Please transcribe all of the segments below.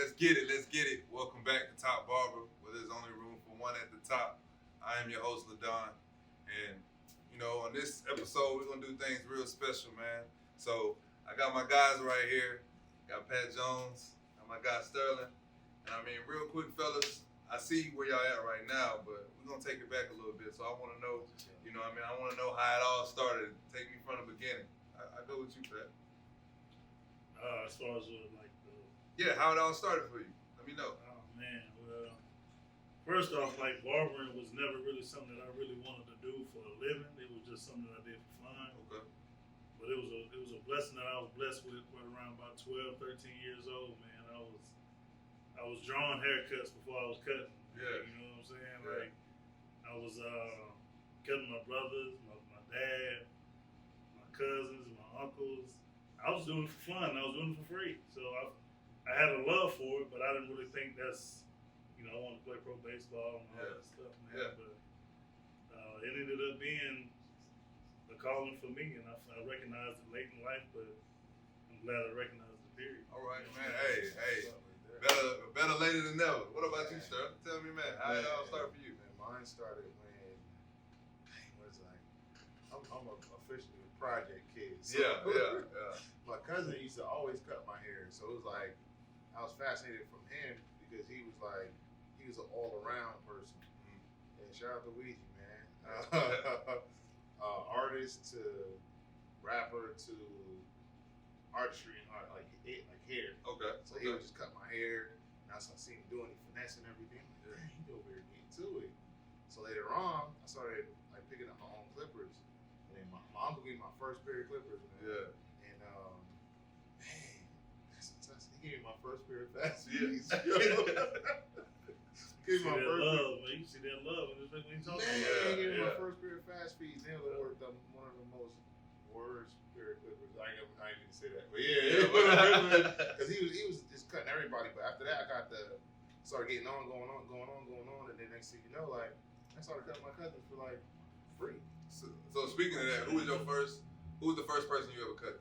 let's get it. Let's get it. Welcome back to Top Barber, where there's only room for one at the top. I am your host, LaDon. And, on this episode, we're going to do things real special, man. So, I got my guys right here. Got Pat Jones. Got my guy Sterling. And real quick, fellas, I see where y'all at right now, but we're going to take it back a little bit. So, I want to know, I want to know how it all started. Take me from the beginning. I go with you, Pat. As far as Yeah, how it all started for you. Let me know. Oh man, well, first off, barbering was never really something that I really wanted to do for a living. It was just something that I did for fun. Okay. But it was a blessing that I was blessed with around about 12, 13 years old, man. I was drawing haircuts before I was cutting. Yeah. You know what I'm saying? Yeah. I was cutting my brothers, my dad, my cousins, my uncles. I was doing it for fun. I was doing it for free. So I had a love for it, but I didn't really think that's, I wanted to play pro baseball and all that stuff, man. Yeah. But it ended up being a calling for me, and I recognized it late in life, but I'm glad I recognized the period. All right, man. Hey. Better later than never. What about you, sir? Tell me, man, how it all start for you? Man, mine started when, I'm officially a project kid. So Yeah. My cousin used to always cut my hair, so it was like, I was fascinated from him because he was an all-around person. And shout out to Weezy, man. Artist to rapper to artistry and art, like hair. Okay. So he would just cut my hair, and I seen him doing finesse and everything. I'm like, dang, he over here getting to it. So later on, I started picking up my own clippers, and then my uncle gave me my first pair of clippers, man. Yeah. And he gave me my first pair of fast Yeah. fees. You see that love, man. You see that love when you talk about He it. gave me my first pair of fast fees. They were one of the most worst pair of clippers. I ain't even say that, but because he was just cutting everybody. But after that, started getting going on, and then next thing you know, I started cutting my cousins for free. So speaking of that, who was the first person you ever cut?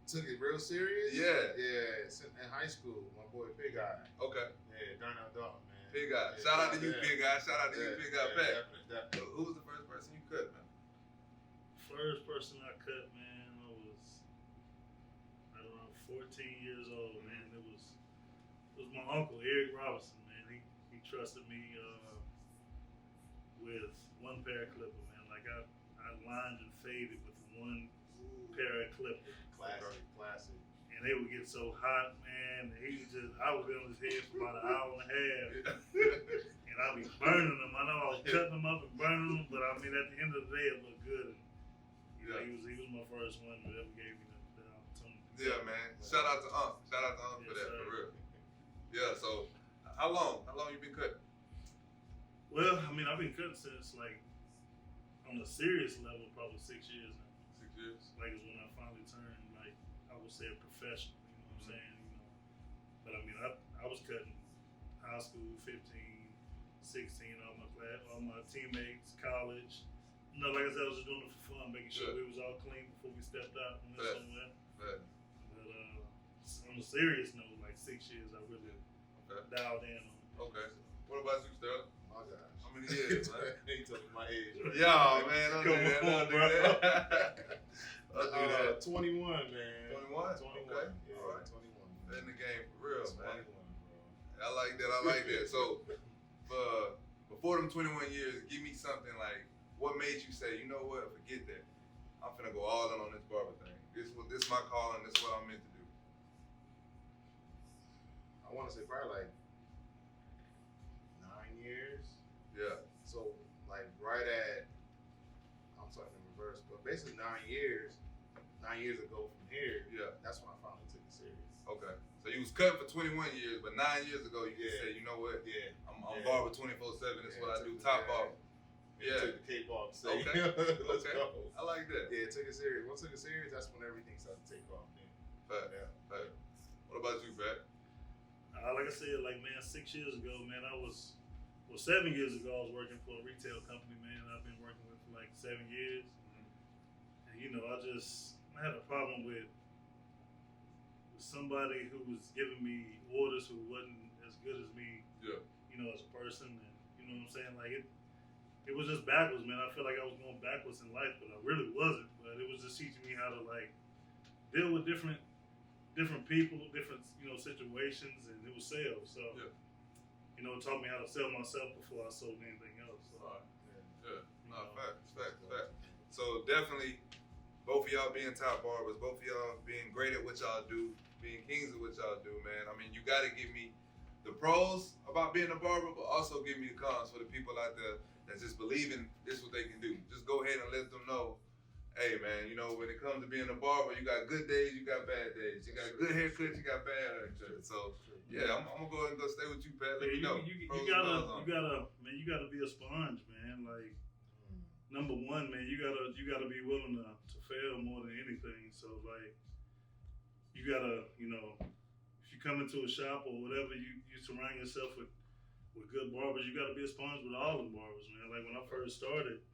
Took it real serious? Yeah. Yeah, in high school, my boy Big Eye. Okay. Yeah, Darnell Dalton, man. Big Eye. Yeah, Shout out to you, yeah. Big Eye. Shout out to you, Big Eye. Pat. Definitely. Who was the first person you cut, man? First person I cut, man, I was right around 14 years old, man. It was my uncle, Eric Robinson, man. He trusted me with one pair of clippers, man. I lined and faded with one pair of clippers. Classic. And they would get so hot, man. I would be on his head for about an hour and a half. And I'd be burning them. I know I was cutting them up and burning them, but at the end of the day, it looked good. And, he was my first one that ever gave me the opportunity. Yeah, man. Shout out to Unc. Shout out to Unc for that, for real. Yeah, so how long you been cutting? Well, I've been cutting since on a serious level, probably 6 years now. 6 years? Is when I finally turned, I would say a professional, you know what I'm saying? But I was cutting high school, 15, 16, all my teammates, college. Like I said, I was just doing it for fun, making sure we was all clean before we stepped out and went somewhere. But on a serious note, 6 years, I really dialed in on it. Okay. What about you, Sterling? My gosh. How many years, man? He told me my age. Yeah, man. Don't do that. Don't do that. 21, man. 21? 21. Okay. Yeah, All right. 21. In the game for real, man. 21, bro. I like that. So, before them 21 years, give me something what made you say, you know what, forget that. I'm finna go all in on this barber thing. This my calling. This is what I'm meant to do. I want to say probably 9 years. Yeah. So right at, I'm starting in reverse, but basically 9 years. 9 years ago from here. Yeah. That's when I finally took it serious. Okay. So you was cutting for 21 years, but 9 years ago you just said, you know what? Yeah. I'm barber 24/7. This is what I do. Top barber. Yeah. Took the cape off. So Okay. let's Okay. go. I like that. Yeah, took it serious. Once I took it serious, that's when everything started to take off. Then. Fact. Yeah. What about you, Pat? Like I said, 6 years ago, man, 7 years ago, I was working for a retail company, man. I've been working with for 7 years. And, I had a problem with somebody who was giving me orders who wasn't as good as me, Yeah. you know, as a person, and you know what I'm saying. Like it was just backwards, man. I feel like I was going backwards in life, but I really wasn't. But it was just teaching me how to like deal with different people, different situations, and it was sales. So Yeah. you know, it taught me how to sell myself before I sold anything else. So, All right. Yeah. you No, know, facts. So definitely, both of y'all being top barbers, both of y'all being great at what y'all do, being kings at what y'all do, man. I mean, you got to give me the pros about being a barber, but also give me the cons for the people out there that just believe in this what they can do. Just go ahead and let them know, hey, man, you know, when it comes to being a barber, you got good days, you got bad days. You got good haircuts, you got bad haircuts. So, yeah, I'm going to go ahead and go stay with you, Pat. Let me know. You Pros and cons on it. gotta be a sponge, man. Like, number one, man, you gotta be willing to fail more than anything. So like, you gotta, if you come into a shop or whatever, you surround yourself with good barbers. You gotta be a sponge with all the barbers, man. Like when I first started,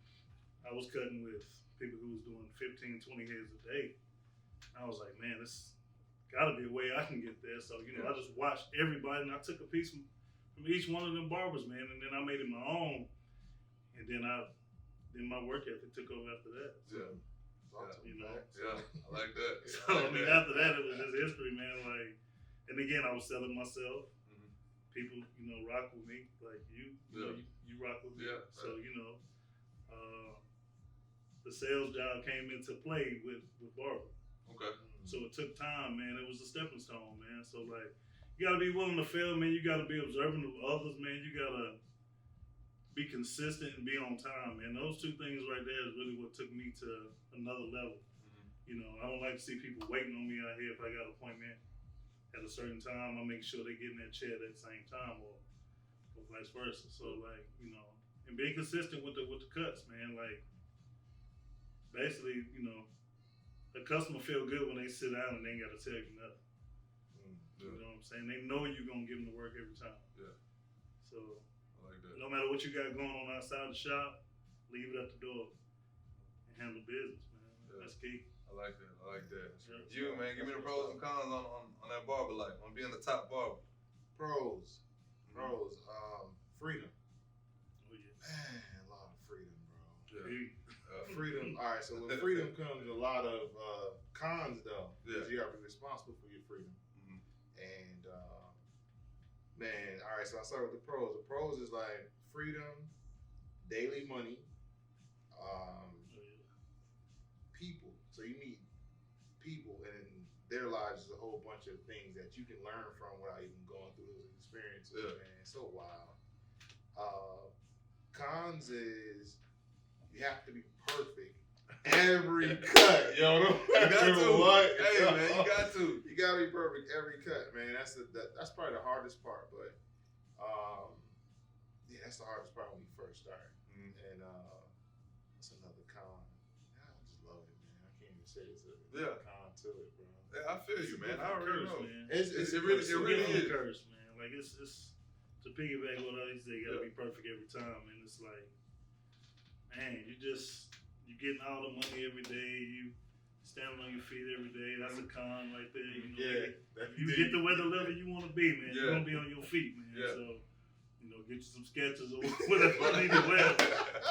I was cutting with people who was doing 15, 20 heads a day. I was like, man, this gotta be a way I can get there. So I just watched everybody, and I took a piece from each one of them barbers, man, and then I made it my own, and then my work ethic took over after that. So, Yeah, I like that. So I mean, after that, it was just history, man. Like, and again, I was selling myself. Mhm. People, rock with me. Like you rock with me. Yeah, So the sales job came into play with barber. Okay. So it took time, man. It was a stepping stone, man. So like, you gotta be willing to fail, man. You gotta be observant of others, man. You gotta be consistent and be on time, man. Those two things right there is really what took me to another level. I don't like to see people waiting on me out here. If I got an appointment at a certain time, I make sure they get in that chair at the same time, or vice versa. So like, and being consistent with the cuts, man. Like, basically, the customer feel good when they sit down and they ain't got to tell you nothing. You know what I'm saying? They know you're gonna give them the work every time. Yeah. So I like that. no matter what you got going on outside the shop, leave it at the door and handle business, man. Yeah. That's key. I like that. Yeah. You, man, give me the pros and cons on that barber life, on being the top barber. Pros. Freedom. Oh yeah. Man, a lot of freedom, bro. Yeah. Freedom. All right, so with freedom comes a lot of cons, though. Yeah. Because you got to be responsible for your freedom. Mhm. And man, all right. So I start with the pros. The pros is like freedom, daily money, Oh yeah. people. So you meet people, and in their lives is a whole bunch of things that you can learn from without even going through those experiences. Yeah. Man, so wild. Cons is you have to be perfect every cut, yo. You got to. What? Hey, man, you got to. You gotta be perfect every cut, man. That's probably the hardest part, but yeah, that's the hardest part when you first start. Mhm. And that's another con. I just love it, man. I can't even say it's a con to it, bro. Yeah, I feel you, man. I already know. Man. It really It's a is. curse, man. Like it's to piggyback what I used to say, you gotta be perfect every time, and it's like, man, you getting all the money every day, you standing on your feet every day. That's a con right there. You get the weather level you want to be, man. Yeah. You want to be on your feet, man. Yeah. So, get you some sketches or whatever you need to wear.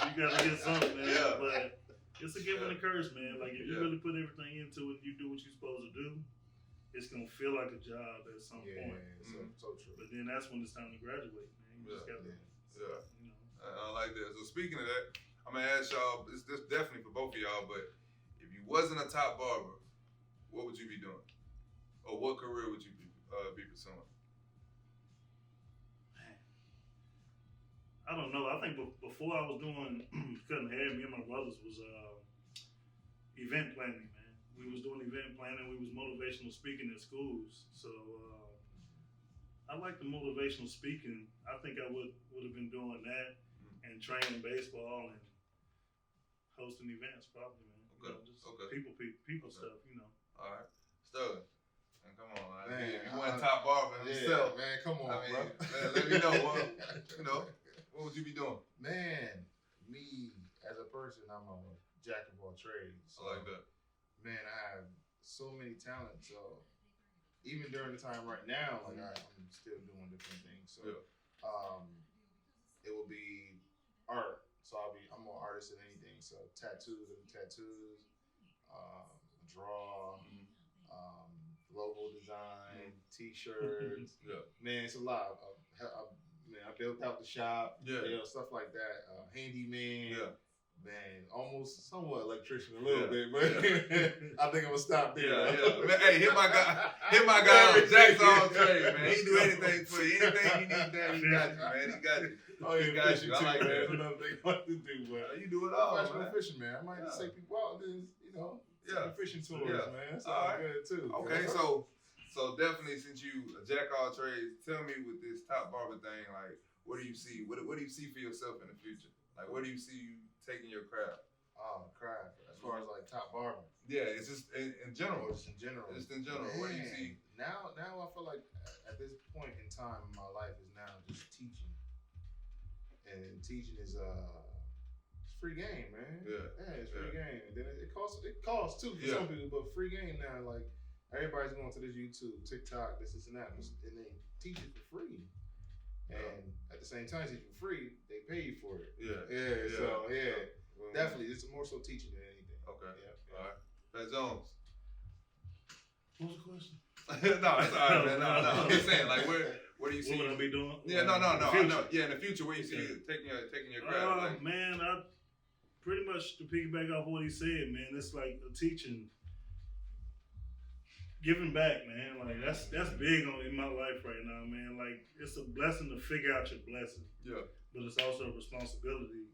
You gotta get something, man. Yeah. But it's a give and a curse, man. Like if you really put everything into it, and you do what you're supposed to do, it's gonna feel like a job at some point. So true. But then that's when it's time to graduate, man. You just gotta, Yeah. I like that. So speaking of that, I'm gonna ask y'all. This definitely for both of y'all. But if you wasn't a top barber, what would you be doing, or what career would you be pursuing? Man, I don't know. I think before I was doing cutting hair, me and my brothers was event planning, man. We was doing event planning. We was motivational speaking at schools. So I like the motivational speaking. I think I would have been doing that and training baseball and hosting events, probably, man. People stuff, All right, Sterling. And come on, man. Man, You went top barber himself. Yeah, man, come on, bro. Man, let me know. What would you be doing? Man, me as a person, I'm a jack of all trades. I like that. Man, I have so many talents. So even during the time right now, like I'm still doing different things. So, it will be art. So I'm more artist than anything. So tattoos, draw, logo design, T-shirts. Man, it's a lot. I built out the shop. Stuff like that. Handyman. Man, almost somewhat electrician a little bit, but I think I'm gonna stop there. Man, hey, hit my guy on Jack's on trade, man. He do anything for you. Anything you need, man, he got you, man. He got you. Oh, yeah, he got you. I like that. That's another thing I want to do, but you do it all, man. Professional fishing, man. I might just take people out and take fishing tours, man. That's all good too. Okay, so definitely, since you a jack all trades, tell me with this Top Barber thing, like, what do you see? What do you see for yourself in the future? Like, where do you see you taking your craft? Craft. As far as like Top Barber. Yeah, it's just in general. Just in general. Just in general. Man, what do you see? Now I feel like at this point in time in my life is now just teaching. And teaching is it's free game, man. It's free game. And then it costs too for some people, but free game now. Like everybody's going to this YouTube, TikTok, this and that, and they teach it for free. And at the same time, teach it for free, they pay you for it. So definitely, it's more so teaching than anything. Okay. All right. Pat Jones. What was the question? No, it's all right, man. No. I'm just saying, like, where do you see? What would I be doing? Yeah, no. I know. Yeah, in the future, where you see you taking your craft? Like, man, I pretty much to piggyback off what he said, man. It's like a teaching, giving back, man. Like that's big in my life right now, man. Like it's a blessing to figure out your blessing. Yeah. But it's also a responsibility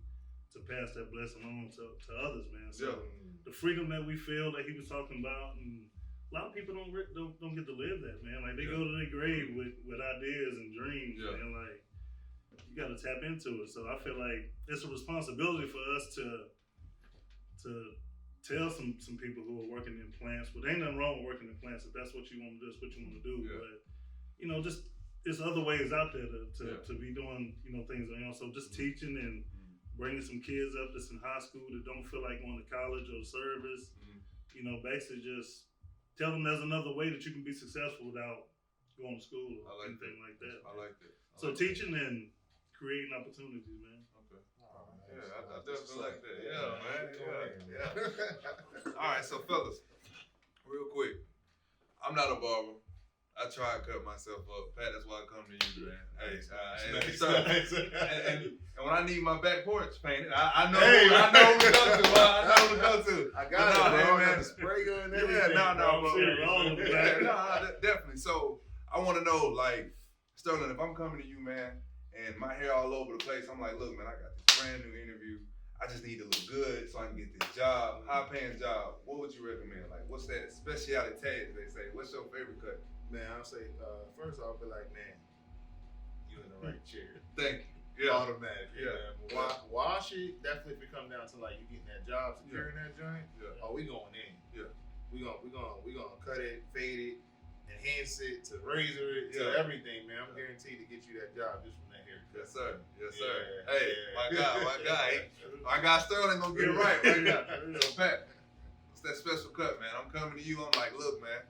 to pass that blessing on to others, man. So the freedom that we feel that he was talking about, and a lot of people don't get to live that, man. Like they go to their grave with ideas and dreams, man. Like you got to tap into it. So I feel like it's a responsibility for us to tell some people who are working in plants. Well, there ain't nothing wrong with working in plants if that's what you want to do. That's what you want to do. But just there's other ways out there to be doing things. So just teaching and bringing some kids up that's in high school that don't feel like going to college or service. Basically just tell them there's another way that you can be successful without going to school or anything like that. I like that. So teaching and creating opportunities, man. Okay. I definitely like that. Yeah, man. Yeah. All right, so fellas, real quick, I'm not a barber. I try to cut myself up. Pat, that's why I come to you, man. Hey, and when I need my back porch painted, I know who to go to. I know who to go to. I got it, man. I got the spray gun and everything. Definitely. So I want to know, like, Sterling, if I'm coming to you, man, and my hair all over the place, I'm like, look, man, I got this brand new interview. I just need to look good so I can get this job, high paying job. What would you recommend? Like, what's that specialty tag they say? What's your favorite cut? Man, I'll say, first I'll be like, man, you in the right chair. Thank you. Yeah. Automatically. Yeah. Wash it, definitely if it come down to like you getting that job, securing that joint, we going in. Yeah. We gonna cut it, fade it, enhance it, to razor it, to everything, man. I'm guaranteed to get you that job just from that haircut. Yes, sir. Hey, my guy Sterling gonna get it right now. So Pat, it's that special cut, man. I'm coming to you. I'm like, look, man.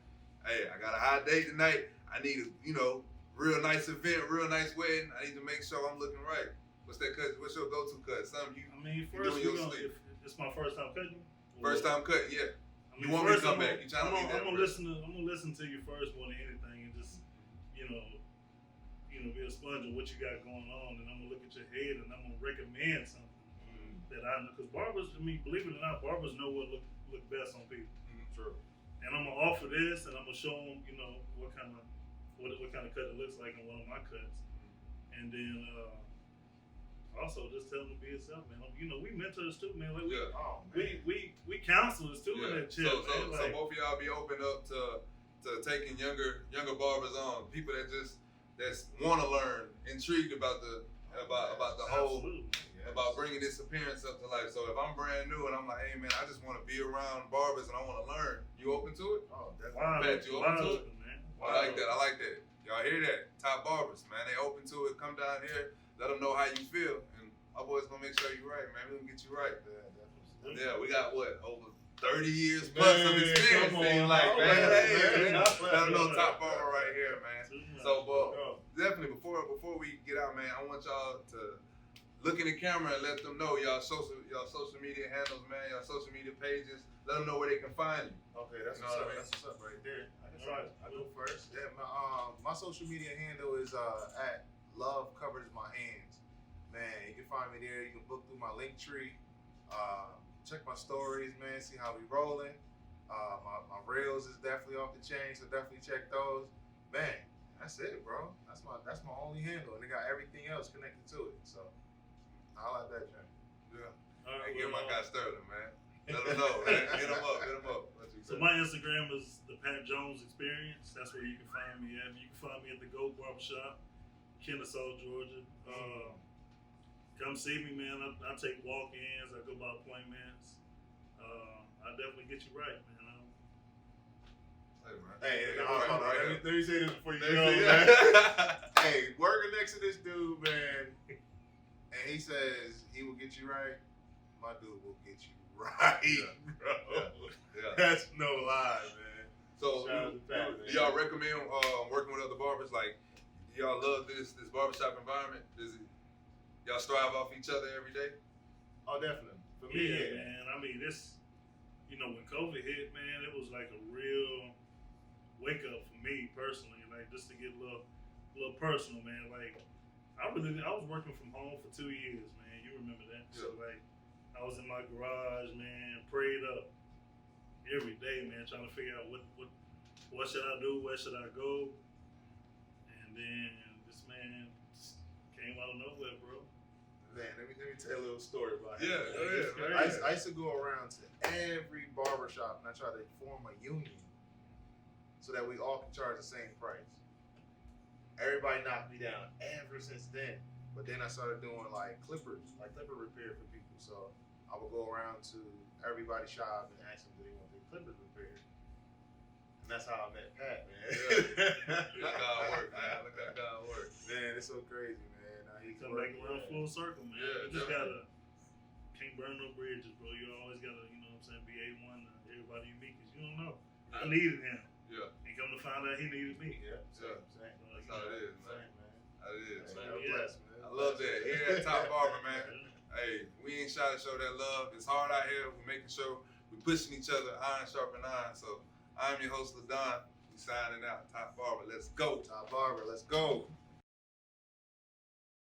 Hey, I got a high date tonight. I need a, real nice event, real nice wedding. I need to make sure I'm looking right. What's that cut? What's your go-to cut? Something first if it's my first time cutting. First time cutting, yeah. You want me to come back? You trying to leave that? I'm gonna listen to you first more than anything, and just be a sponge of what you got going on, and I'm gonna look at your head, and I'm gonna recommend something that I know. Because barbers, believe it or not, barbers know what look best on people. True. And I'm gonna offer this, and I'm gonna show them, what kind of cut it looks like in one of my cuts, and then also just tell them to be yourself, man. We mentors too, man. Like we counselors too in that chat. So both of y'all be open up to taking younger barbers on, people that want to learn, intrigued about the whole. About bringing this appearance up to life. So if I'm brand new and I'm like, hey man, I just want to be around barbers and I want to learn, you open to it? Oh, definitely. Pat, you open to it? Man. I like that. Y'all hear that? Top barbers, man. They open to it. Come down here. Let them know how you feel. And our boys gonna make sure you're right, man. We're gonna get you right. Yeah, we got what? Over 30 years plus of Man, experience. come Seems on. like, Oh, man, man, hey, man. let them know Top Barber right here, man. Too much. So, but Oh. definitely before we get out, man, I want y'all to look in the camera and let them know y'all social media handles, man, y'all social media pages. Let them know where they can find you. Okay, that's You know what's up. what I mean? That's what's up right there. I can Alright. I go first. Yeah, my social media handle is at Love Covers My Hands. Man, you can find me there. You can book through my link tree. Check my stories, man. See how we rolling. My reels is definitely off the chain, so definitely check those. Man, that's it, bro. That's my only handle, and it got everything else connected to it. So I like that, Jay. Yeah. All right, Hey, give my well, guy Sterling, man. Let them know, man. Hit him up. What you So say? my Instagram is the Pat Jones Experience. That's where you can find me at. You can find me at the Goat Barbershop, Kennesaw, Georgia. Come see me, man. I take walk-ins. I go by appointments. I definitely get you right, man. Hey, man. Hey, Yeah, hold on. right Let me say this before you there. go, man. Hey, working next to this dude, man, and he says he will get you right. My dude will get you right, Yeah. bro. Yeah. That's no lie, man. So, Shout out to Pat, man. do y'all recommend working with other barbers? Like, do y'all love this barbershop environment? Y'all strive off each other every day? Oh, definitely. For me, Yeah, yeah. man. I mean, when COVID hit, man, it was like a real wake up for me personally. Like, just to get a little personal, man. Like, I was working from home for 2 years, man. You remember that? So, like, I was in my garage, man, prayed up every day, man, trying to figure out what should I do, where should I go, and then this man just came out of nowhere, bro. Man, let me tell you a little story about Yeah, him. go ahead, man. I used to go around to every barbershop and I tried to form a union so that we all can charge the same price. Everybody knocked me down ever since then. But then I started doing like clipper repair for people. So I would go around to everybody's shop and ask them, do they want their clippers repaired? And that's how I met Pat, man. Look how it work, man. Look how it work. Man, it's so crazy, man. He's Come back working, around man. full circle, man. Yeah, You just definitely. can't burn no bridges, bro. You always gotta, you know what I'm saying, be A1 to everybody you meet, because you don't know. I needed him. Yeah, And come to find out he needed me. Yeah, Yeah. same. that's how it is, man. Same, man. How it is, Man, man. God Yeah. bless, man. I love that. Here at Top Barber, man. Hey, we ain't shy to show that love. It's hard out here. We're making sure we're pushing each other, iron sharpen iron. So I'm your host, LaDon. We signing out. Top Barber. Let's go. Top Barber, let's go.